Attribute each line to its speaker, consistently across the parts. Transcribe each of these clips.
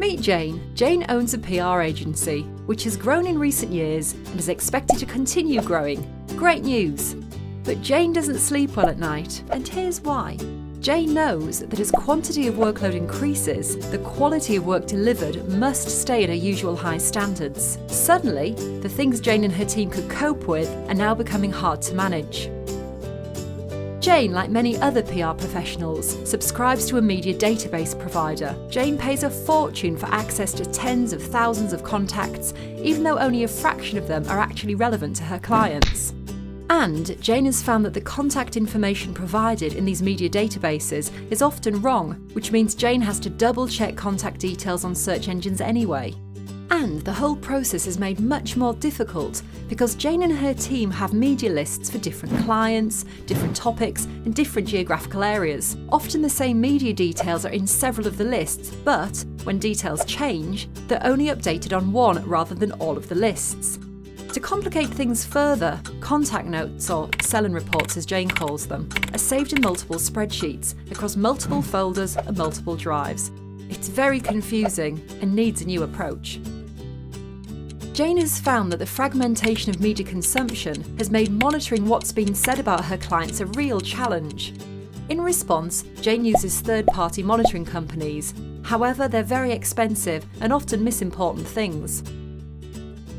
Speaker 1: Meet Jane. Jane owns a PR agency, which has grown in recent years and is expected to continue growing. Great news! But Jane doesn't sleep well at night, and here's why. Jane knows that as quantity of workload increases, the quality of work delivered must stay at her usual high standards. Suddenly, the things Jane and her team could cope with are now becoming hard to manage. Jane, like many other PR professionals, subscribes to a media database provider. Jane pays a fortune for access to tens of thousands of contacts, even though only a fraction of them are actually relevant to her clients. And Jane has found that the contact information provided in these media databases is often wrong, which means Jane has to double-check contact details on search engines anyway. And the whole process is made much more difficult because Jane and her team have media lists for different clients, different topics, and different geographical areas. Often the same media details are in several of the lists, but when details change, they're only updated on one rather than all of the lists. To complicate things further, contact notes, or sell-in reports as Jane calls them, are saved in multiple spreadsheets across multiple folders and multiple drives. It's very confusing and needs a new approach. Jane has found that the fragmentation of media consumption has made monitoring what's been said about her clients a real challenge. In response, Jane uses third-party monitoring companies. However, they're very expensive and often miss important things.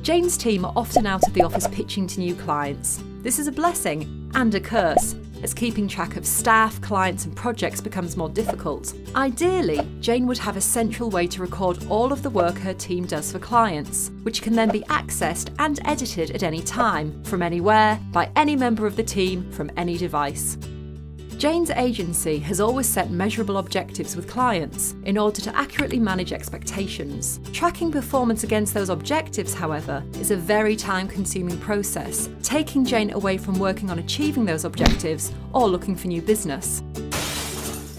Speaker 1: Jane's team are often out of the office pitching to new clients. This is a blessing and a curse, as keeping track of staff, clients and projects becomes more difficult. Ideally, Jane would have a central way to record all of the work her team does for clients, which can then be accessed and edited at any time, from anywhere, by any member of the team, from any device. Jane's agency has always set measurable objectives with clients in order to accurately manage expectations. Tracking performance against those objectives, however, is a very time-consuming process, taking Jane away from working on achieving those objectives or looking for new business.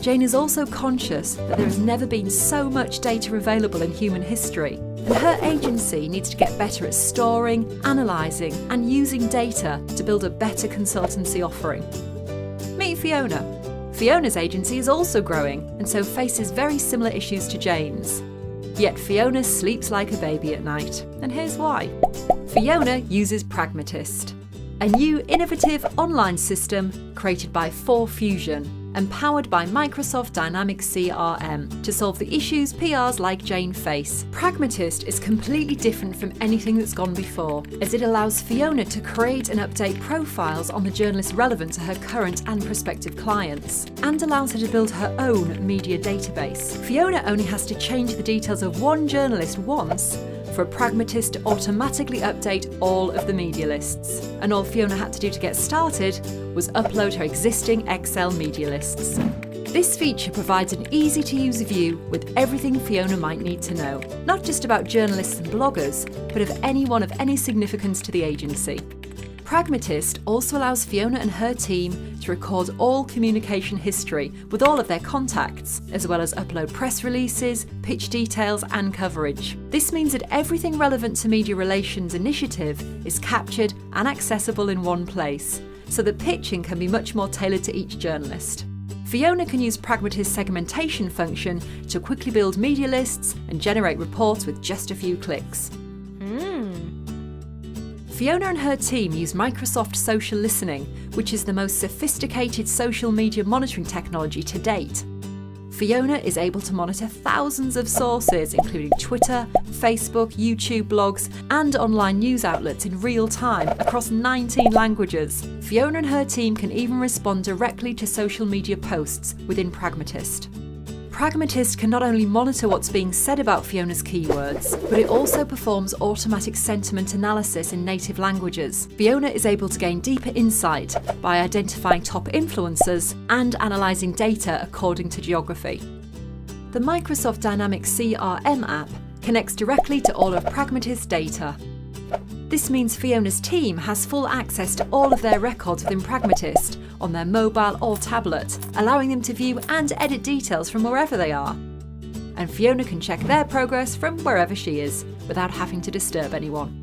Speaker 1: Jane is also conscious that there has never been so much data available in human history, and her agency needs to get better at storing, analysing, and using data to build a better consultancy offering. Meet Fiona. Fiona's agency is also growing and so faces very similar issues to Jane's. Yet Fiona sleeps like a baby at night, and here's why. Fiona uses Pragmatist, a new innovative online system created by 4Fusion and powered by Microsoft Dynamics CRM to solve the issues PRs like Jane face. Pragmatist is completely different from anything that's gone before, as it allows Fiona to create and update profiles on the journalists relevant to her current and prospective clients, and allows her to build her own media database. Fiona only has to change the details of one journalist once for a Pragmatist to automatically update all of the media lists. And all Fiona had to do to get started was upload her existing Excel media lists. This feature provides an easy-to-use view with everything Fiona might need to know, not just about journalists and bloggers, but of anyone of any significance to the agency. Pragmatist also allows Fiona and her team to record all communication history with all of their contacts, as well as upload press releases, pitch details and coverage. This means that everything relevant to Media Relations Initiative is captured and accessible in one place, so that pitching can be much more tailored to each journalist. Fiona can use Pragmatist's segmentation function to quickly build media lists and generate reports with just a few clicks. Fiona and her team use Microsoft Social Listening, which is the most sophisticated social media monitoring technology to date. Fiona is able to monitor thousands of sources, including Twitter, Facebook, YouTube, blogs, and online news outlets in real time across 19 languages. Fiona and her team can even respond directly to social media posts within Pragmatist. Pragmatist can not only monitor what's being said about Fiona's keywords, but it also performs automatic sentiment analysis in native languages. Fiona is able to gain deeper insight by identifying top influencers and analysing data according to geography. The Microsoft Dynamics CRM app connects directly to all of Pragmatist's data. This means Fiona's team has full access to all of their records within Pragmatist on their mobile or tablet, allowing them to view and edit details from wherever they are. And Fiona can check their progress from wherever she is, without having to disturb anyone.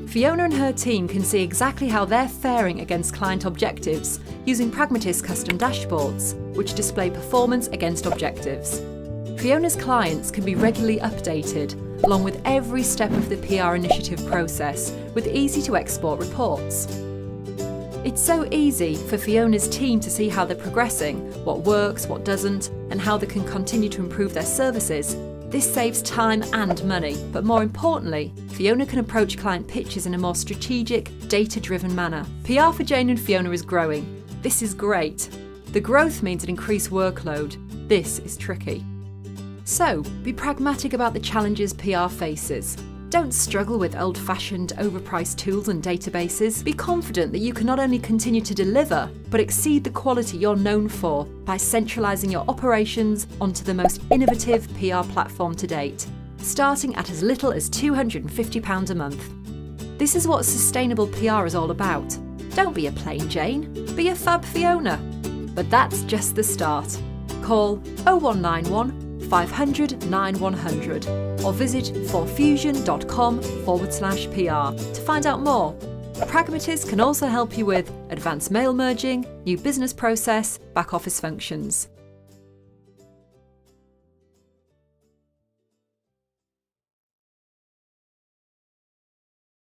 Speaker 1: Fiona and her team can see exactly how they're faring against client objectives using Pragmatist's custom dashboards, which display performance against objectives. Fiona's clients can be regularly updated, along with every step of the PR initiative process, with easy-to-export reports. It's so easy for Fiona's team to see how they're progressing, what works, what doesn't, and how they can continue to improve their services. This saves time and money, but more importantly, Fiona can approach client pitches in a more strategic, data-driven manner. PR for Jane and Fiona is growing. This is great. The growth means an increased workload. This is tricky. So, be pragmatic about the challenges PR faces. Don't struggle with old-fashioned, overpriced tools and databases. Be confident that you can not only continue to deliver, but exceed the quality you're known for by centralising your operations onto the most innovative PR platform to date, starting at as little as £250 a month. This is what sustainable PR is all about. Don't be a plain Jane, be a fab Fiona. But that's just the start. Call 0191 500 9100 or visit forfusion.com/PR to find out more. Pragmatists can also help you with advanced mail merging, new business process, back office functions.